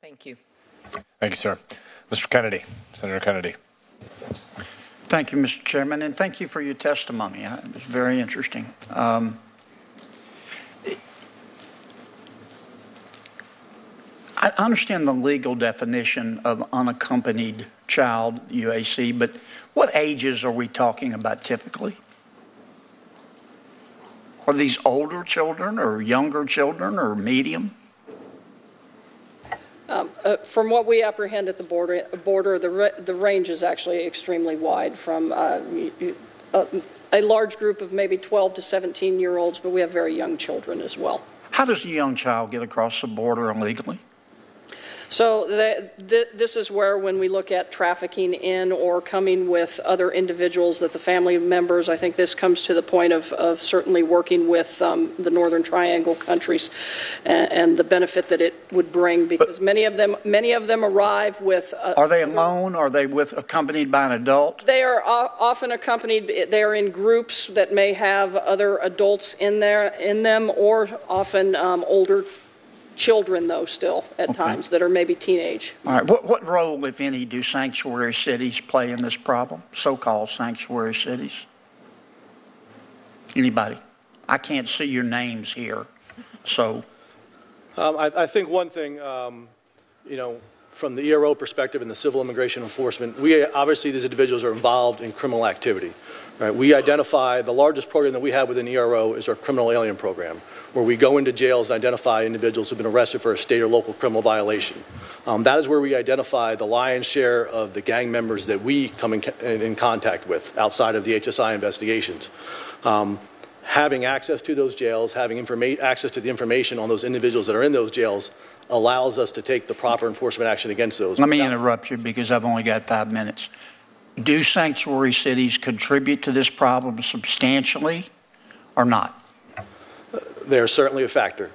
Thank you. Thank you, sir. Mr. Kennedy, Senator Kennedy. Thank you, Mr. Chairman, and thank you for your testimony. It was very interesting. I understand the legal definition of unaccompanied child, UAC, but what ages are we talking about typically? Are these older children or younger children or medium? From what we apprehend at the border, the range is actually extremely wide, from a large group of maybe 12 to 17-year-olds, but we have very young children as well. How does a young child get across the border illegally? So this is where, when we look at trafficking in or coming with other individuals, that the family members, I think this comes to the point of certainly working with the Northern Triangle countries and the benefit that it would bring, because many of them arrive with. Are they alone? Are they accompanied by an adult? They are often accompanied. They are in groups that may have other adults in them, or often older children, though, still at times, that are maybe teenage. All right. What role, if any, do sanctuary cities play in this problem, so-called sanctuary cities? Anybody? I can't see your names here, so. I think one thing, from the ERO perspective and the civil immigration enforcement, obviously these individuals are involved in criminal activity. Right? We identify, the largest program that we have within ERO is our criminal alien program, where we go into jails and identify individuals who have been arrested for a state or local criminal violation. That is where we identify the lion's share of the gang members that we come in contact with outside of the HSI investigations. Having access to those jails, having access to the information on those individuals that are in those jails allows us to take the proper enforcement action against those. Let me interrupt you because I've only got 5 minutes. Do sanctuary cities contribute to this problem substantially or not? They're certainly a factor.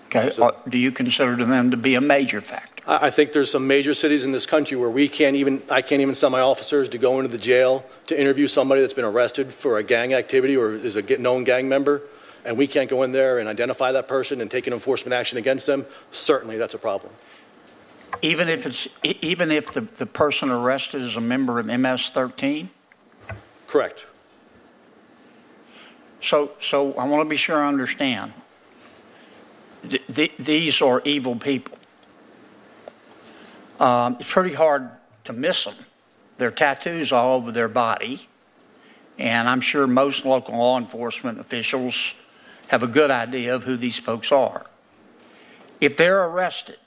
Okay. So, do you consider them to be a major factor? I think there's some major cities in this country where I can't even send my officers to go into the jail to interview somebody that's been arrested for a gang activity or is a known gang member, and we can't go in there and identify that person and take an enforcement action against them. Certainly that's a problem. Even if the person arrested is a member of MS-13? Correct. So I want to be sure I understand. These are evil people. It's pretty hard to miss them. There are tattoos all over their body, and I'm sure most local law enforcement officials have a good idea of who these folks are. If they're arrested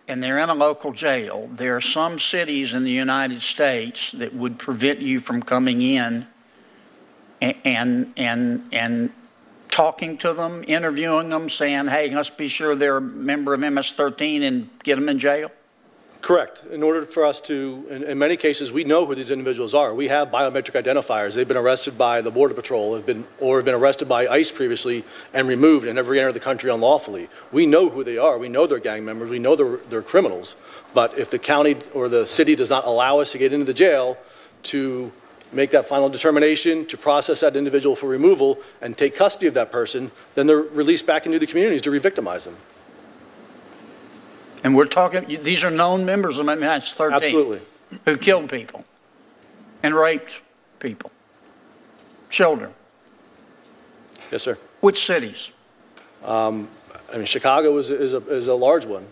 and they're in a local jail, there are some cities in the United States that would prevent you from coming in and talking to them, interviewing them, saying, hey, let's be sure they're a member of MS-13 and get them in jail? Correct. In order for us to, in many cases, we know who these individuals are. We have biometric identifiers. They've been arrested by the Border Patrol, have been arrested by ICE previously and removed and never entered the country unlawfully. We know who they are. We know they're gang members. We know they're criminals. But if the county or the city does not allow us to get into the jail to make that final determination, to process that individual for removal and take custody of that person, then they're released back into the communities to re-victimize them. And we're talking, these are known members of MS-13. Absolutely. Who've killed people and raped people, children. Yes, sir. Which cities? Chicago is a large one.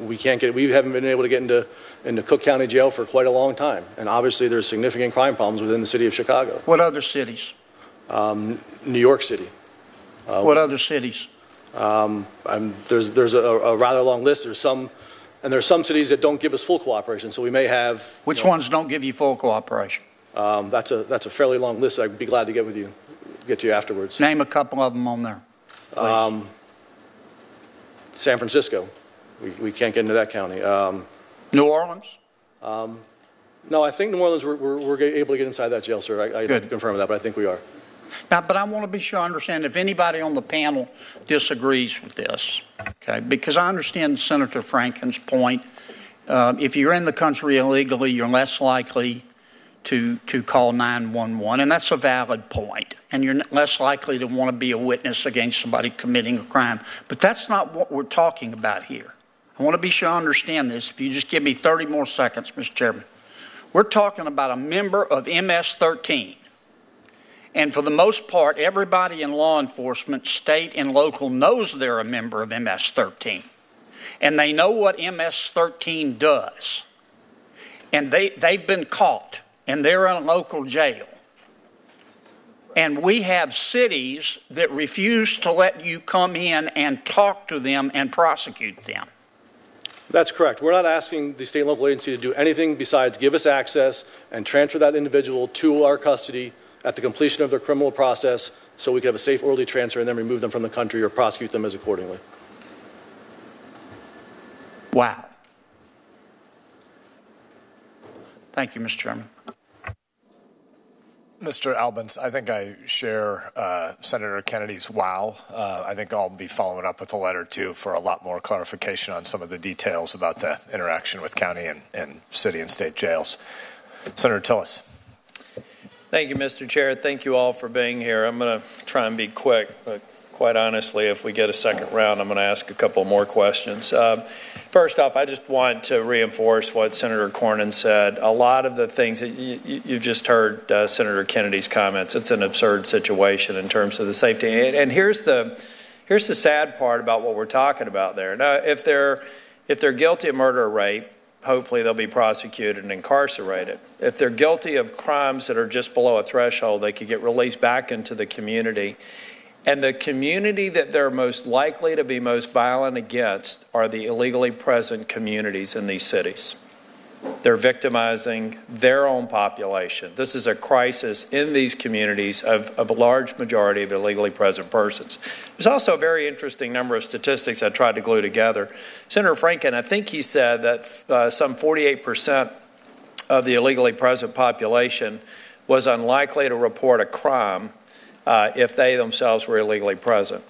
We haven't been able to get into Cook County Jail for quite a long time, and obviously there's significant crime problems within the city of Chicago. What other cities? New York City. What other cities? There's a rather long list. There's some cities that don't give us full cooperation, so we may have. Which ones don't give you full cooperation? That's a fairly long list. I'd be glad to get to you afterwards. Name a couple of them on there. San Francisco. We can't get into that county. New Orleans? No, I think New Orleans we're able to get inside that jail, sir. I have to confirm that, but I think we are. Now, but I want to be sure I understand if anybody on the panel disagrees with this, okay? Because I understand Senator Franken's point. If you're in the country illegally, you're less likely to call 911, and that's a valid point. And you're less likely to want to be a witness against somebody committing a crime. But that's not what we're talking about here. I want to be sure I understand this. If you just give me 30 more seconds, Mr. Chairman. We're talking about a member of MS-13. And for the most part, everybody in law enforcement, state and local, knows they're a member of MS-13. And they know what MS-13 does. And they've been caught, and they're in a local jail. And we have cities that refuse to let you come in and talk to them and prosecute them. That's correct. We're not asking the state and local agency to do anything besides give us access and transfer that individual to our custody at the completion of their criminal process so we can have a safe, orderly transfer and then remove them from the country or prosecute them as accordingly. Wow. Thank you, Mr. Chairman. Mr. Albans, I think I share Senator Kennedy's wow. I think I'll be following up with a letter, too, for a lot more clarification on some of the details about the interaction with county and city and state jails. Senator Tillis. Thank you, Mr. Chair. Thank you all for being here. I'm going to try and be quick, but quite honestly, if we get a second round, I'm going to ask a couple more questions. First off, I just want to reinforce what Senator Cornyn said. A lot of the things that you've just heard Senator Kennedy's comments, it's an absurd situation in terms of the safety. And here's the sad part about what we're talking about there. Now, if they're guilty of murder or rape, hopefully they'll be prosecuted and incarcerated. If they're guilty of crimes that are just below a threshold, they could get released back into the community. And the community that they're most likely to be most violent against are the illegally present communities in these cities. They're victimizing their own population. This is a crisis in these communities of a large majority of illegally present persons. There's also a very interesting number of statistics I tried to glue together. Senator Franken, I think he said that some 48% of the illegally present population was unlikely to report a crime if they themselves were illegally present.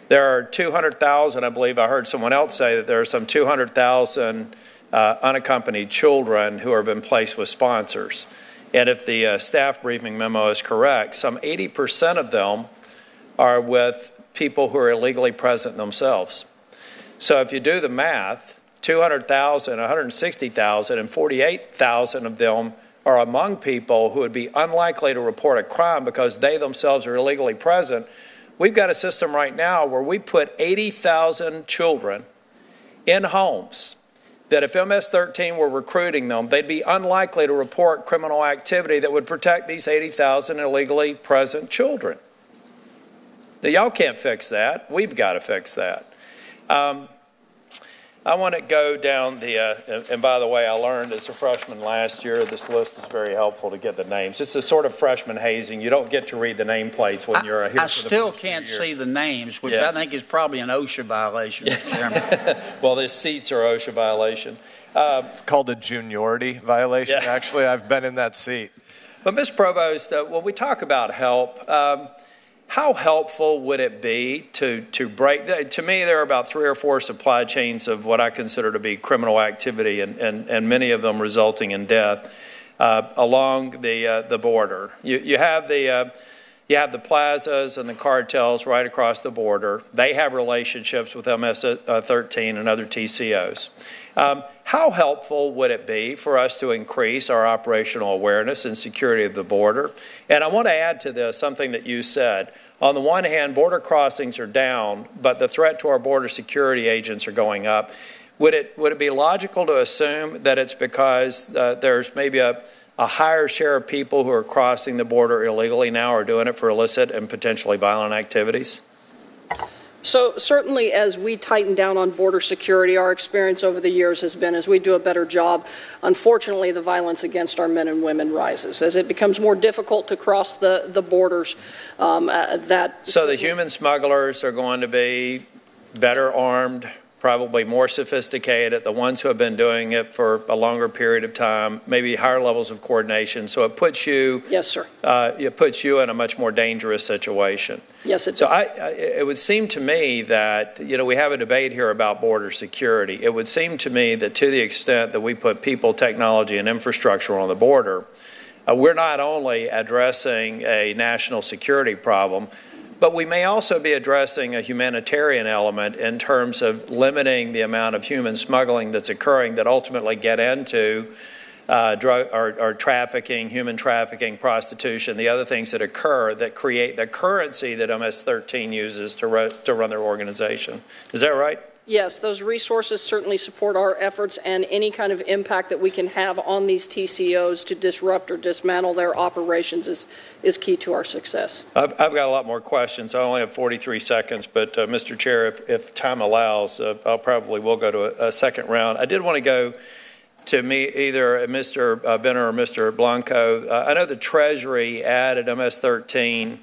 There are 200,000, I believe I heard someone else say that there are some 200,000 unaccompanied children who have been placed with sponsors. And if the staff briefing memo is correct, some 80% of them are with people who are illegally present themselves. So if you do the math, 200,000, 160,000, and 48,000 of them are among people who would be unlikely to report a crime because they themselves are illegally present. We've got a system right now where we put 80,000 children in homes that if MS-13 were recruiting them, they'd be unlikely to report criminal activity that would protect these 80,000 illegally present children. Now, y'all can't fix that. We've got to fix that. I want to go down the, and by the way, I learned as a freshman last year, this list is very helpful to get the names. It's a sort of freshman hazing. You don't get to read the nameplates when you're here. I still can't see the names, which I think is probably an OSHA violation, Mr. Chairman. Well, the seats are OSHA violation. It's called a juniority violation, actually. I've been in that seat. But, Ms. Provost, when we talk about help, how helpful would it be to break? To me, there are about 3 or 4 supply chains of what I consider to be criminal activity, and many of them resulting in death along the border. You have the plazas and the cartels right across the border. They have relationships with MS-13 and other TCOs. How helpful would it be for us to increase our operational awareness and security of the border? And I want to add to this something that you said. On the one hand, border crossings are down, but the threat to our border security agents are going up. Would it be logical to assume that it's because there's maybe a higher share of people who are crossing the border illegally now or doing it for illicit and potentially violent activities? So certainly as we tighten down on border security, our experience over the years has been as we do a better job, unfortunately the violence against our men and women rises. As it becomes more difficult to cross the borders, So the human smugglers are going to be better armed, probably more sophisticated, the ones who have been doing it for a longer period of time, maybe higher levels of coordination. So it puts you, yes, sir. It puts you in a much more dangerous situation. Yes, it does. So it would seem to me that, we have a debate here about border security. It would seem to me that to the extent that we put people, technology, and infrastructure on the border, we're not only addressing a national security problem, But we may also be addressing a humanitarian element in terms of limiting the amount of human smuggling that's occurring that ultimately get into drug or trafficking, human trafficking, prostitution, the other things that occur that create the currency that MS-13 uses to run their organization. Is that right? Yes, those resources certainly support our efforts, and any kind of impact that we can have on these TCOs to disrupt or dismantle their operations is key to our success. I've got a lot more questions. I only have 43 seconds, but Mr. Chair, if time allows, will go to a second round. I did want to go to either Mr. Benner or Mr. Blanco. I know the Treasury added MS-13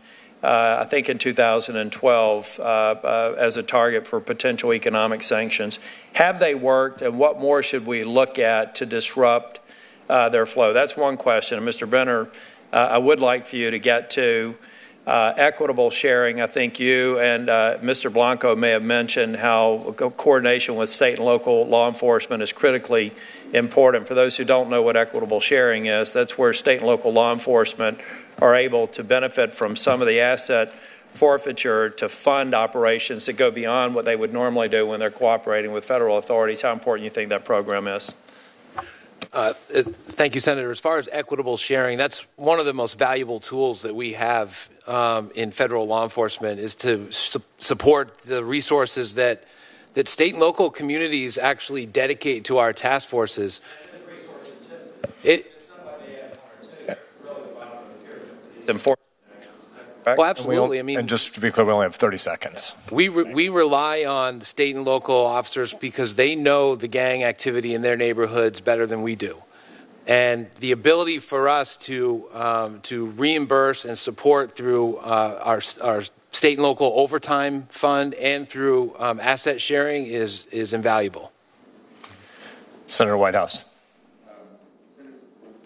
I think in 2012 as a target for potential economic sanctions. Have they worked, and what more should we look at to disrupt their flow? That's one question. And Mr. Benner, I would like for you to get to equitable sharing. I think you and Mr. Blanco may have mentioned how coordination with state and local law enforcement is critically important. For those who don't know what equitable sharing is, that's where state and local law enforcement are able to benefit from some of the asset forfeiture to fund operations that go beyond what they would normally do when they're cooperating with federal authorities. How important do you think that program is? Thank you, Senator. As far as equitable sharing, that's one of the most valuable tools that we have in federal law enforcement, is to support the resources that state and local communities actually dedicate to our task forces. It's important. Well, absolutely. And just to be clear, we only have 30 seconds. We rely on the state and local officers because they know the gang activity in their neighborhoods better than we do. And the ability for us to reimburse and support through our state and local overtime fund and through asset sharing is invaluable. Senator Whitehouse.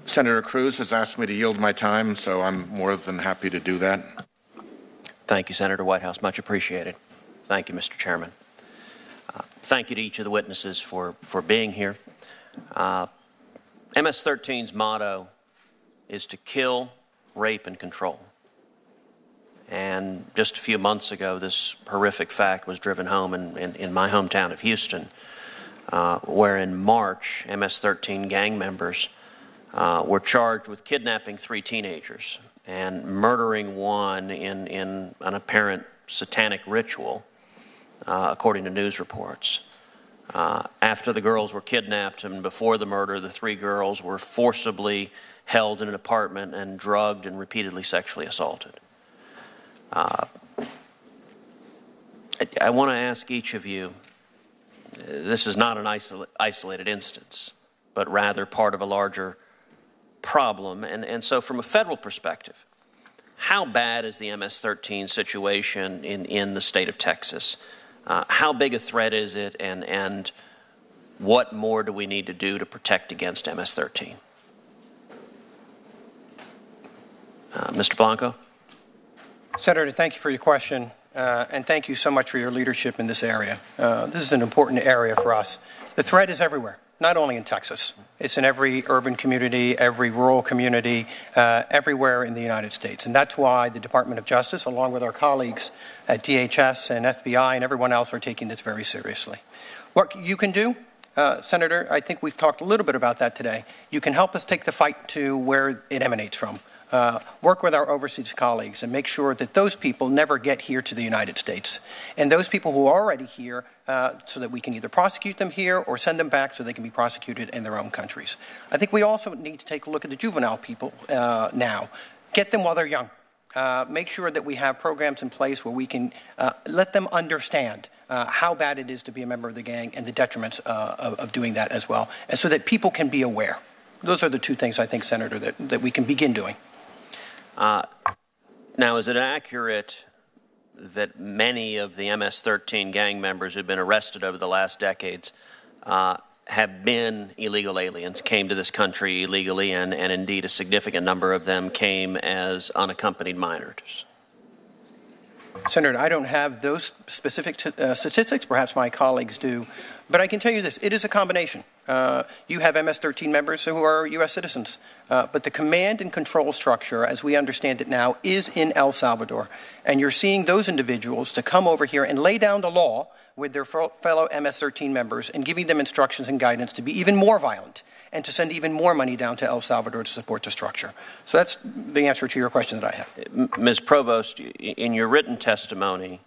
Senator Cruz has asked me to yield my time, so I'm more than happy to do that. Thank you, Senator Whitehouse. Much appreciated. Thank you, Mr. Chairman. Thank you to each of the witnesses for being here. MS-13's motto is to kill, rape, and control. And just a few months ago, this horrific fact was driven home in my hometown of Houston, where in March, MS-13 gang members were charged with kidnapping 3 teenagers and murdering one in an apparent satanic ritual, according to news reports. After the girls were kidnapped and before the murder, the 3 girls were forcibly held in an apartment and drugged and repeatedly sexually assaulted. I want to ask each of you, this is not an isolated instance, but rather part of a larger problem. And so from a federal perspective, how bad is the MS-13 situation in the state of Texas? How big a threat is it, and what more do we need to do to protect against MS-13? Mr. Blanco? Senator, thank you for your question, and thank you so much for your leadership in this area. This is an important area for us. The threat is everywhere, not only in Texas. It's in every urban community, every rural community, everywhere in the United States. And that's why the Department of Justice, along with our colleagues at DHS and FBI and everyone else, are taking this very seriously. What you can do, Senator, I think we've talked a little bit about that today. You can help us take the fight to where it emanates from. Work with our overseas colleagues and make sure that those people never get here to the United States. And those people who are already here, so that we can either prosecute them here or send them back so they can be prosecuted in their own countries. I think we also need to take a look at the juvenile people now. Get them while they're young. Make sure that we have programs in place where we can let them understand how bad it is to be a member of the gang and the detriments of doing that as well, and so that people can be aware. Those are the 2 things, I think, Senator, that we can begin doing. Now, is it accurate that many of the MS-13 gang members who've been arrested over the last decades have been illegal aliens, came to this country illegally, and indeed a significant number of them came as unaccompanied minors? Senator, I don't have those specific statistics. Perhaps my colleagues do. But I can tell you this. It is a combination. You have MS-13 members who are U.S. citizens. But the command and control structure, as we understand it now, is in El Salvador. And you're seeing those individuals to come over here and lay down the law with their fellow MS-13 members and giving them instructions and guidance to be even more violent and to send even more money down to El Salvador to support the structure. So that's the answer to your question that I have. Ms. Provost, in your written testimony,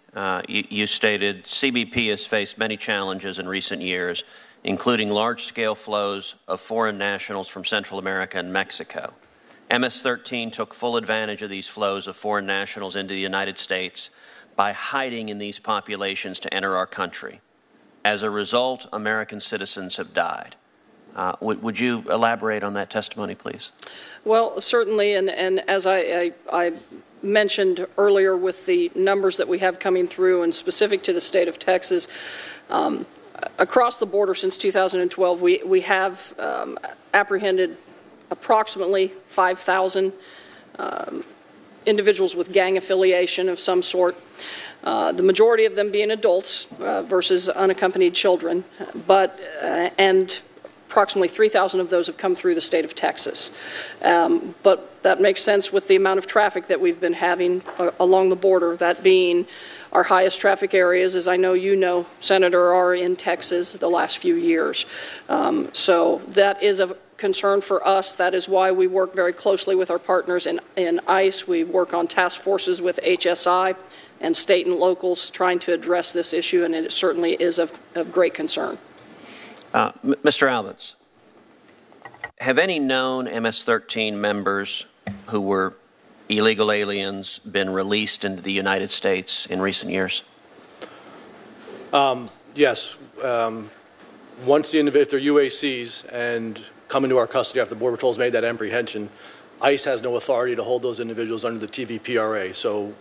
you stated CBP has faced many challenges in recent years, including large-scale flows of foreign nationals from Central America and Mexico. MS-13 took full advantage of these flows of foreign nationals into the United States by hiding in these populations to enter our country. As a result, American citizens have died. Would you elaborate on that testimony, please? Well, certainly, and as I mentioned earlier with the numbers that we have coming through and specific to the state of Texas, across the border since 2012, we have apprehended approximately 5,000 individuals with gang affiliation of some sort, the majority of them being adults versus unaccompanied children, and approximately 3,000 of those have come through the state of Texas. But that makes sense with the amount of traffic that we've been having along the border, that being our highest traffic areas, as I know you know, Senator, are in Texas the last few years. So that is a concern for us. That is why we work very closely with our partners in ICE. We work on task forces with HSI and state and locals trying to address this issue, and it certainly is of great concern. Mr. Alberts, have any known MS-13 members who were illegal aliens been released into the United States in recent years? Yes. Once if they're UACs and come into our custody after the Border Patrol has made that apprehension, ICE has no authority to hold those individuals under the TVPRA. So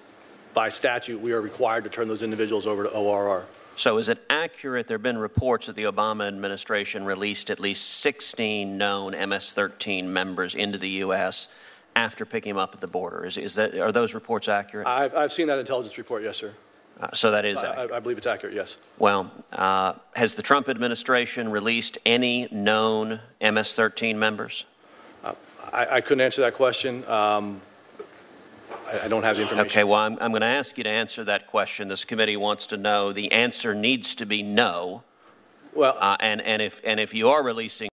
by statute, we are required to turn those individuals over to ORR. So is it accurate there have been reports that the Obama administration released at least 16 known MS-13 members into the U.S. after picking them up at the border? Are those reports accurate? I've seen that intelligence report, yes, sir. So that is accurate? I believe it's accurate, yes. Well, has the Trump administration released any known MS-13 members? I couldn't answer that question. I don't have the information. Okay, well, I'm going to ask you to answer that question. This committee wants to know. The answer needs to be no. Well, and if you are releasing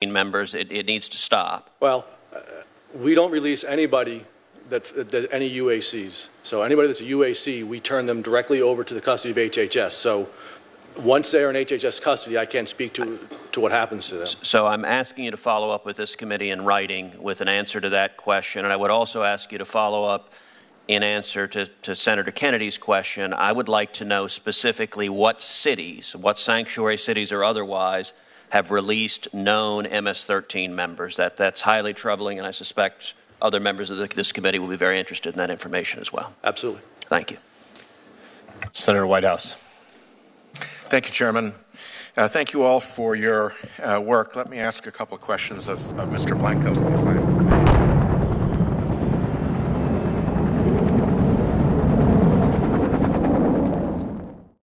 members, it needs to stop. Well, we don't release anybody any UACs. So anybody that's a UAC, we turn them directly over to the custody of HHS. So once they're in HHS custody, I can't speak to what happens to them. So I'm asking you to follow up with this committee in writing with an answer to that question. And I would also ask you to follow up in answer to Senator Kennedy's question. I would like to know specifically what cities, what sanctuary cities or otherwise, have released known MS-13 members. That's highly troubling, and I suspect other members of this committee will be very interested in that information as well. Absolutely. Thank you. Senator Whitehouse. Thank you, Chairman. Thank you all for your work. Let me ask a couple of questions of Mr. Blanco, if I may.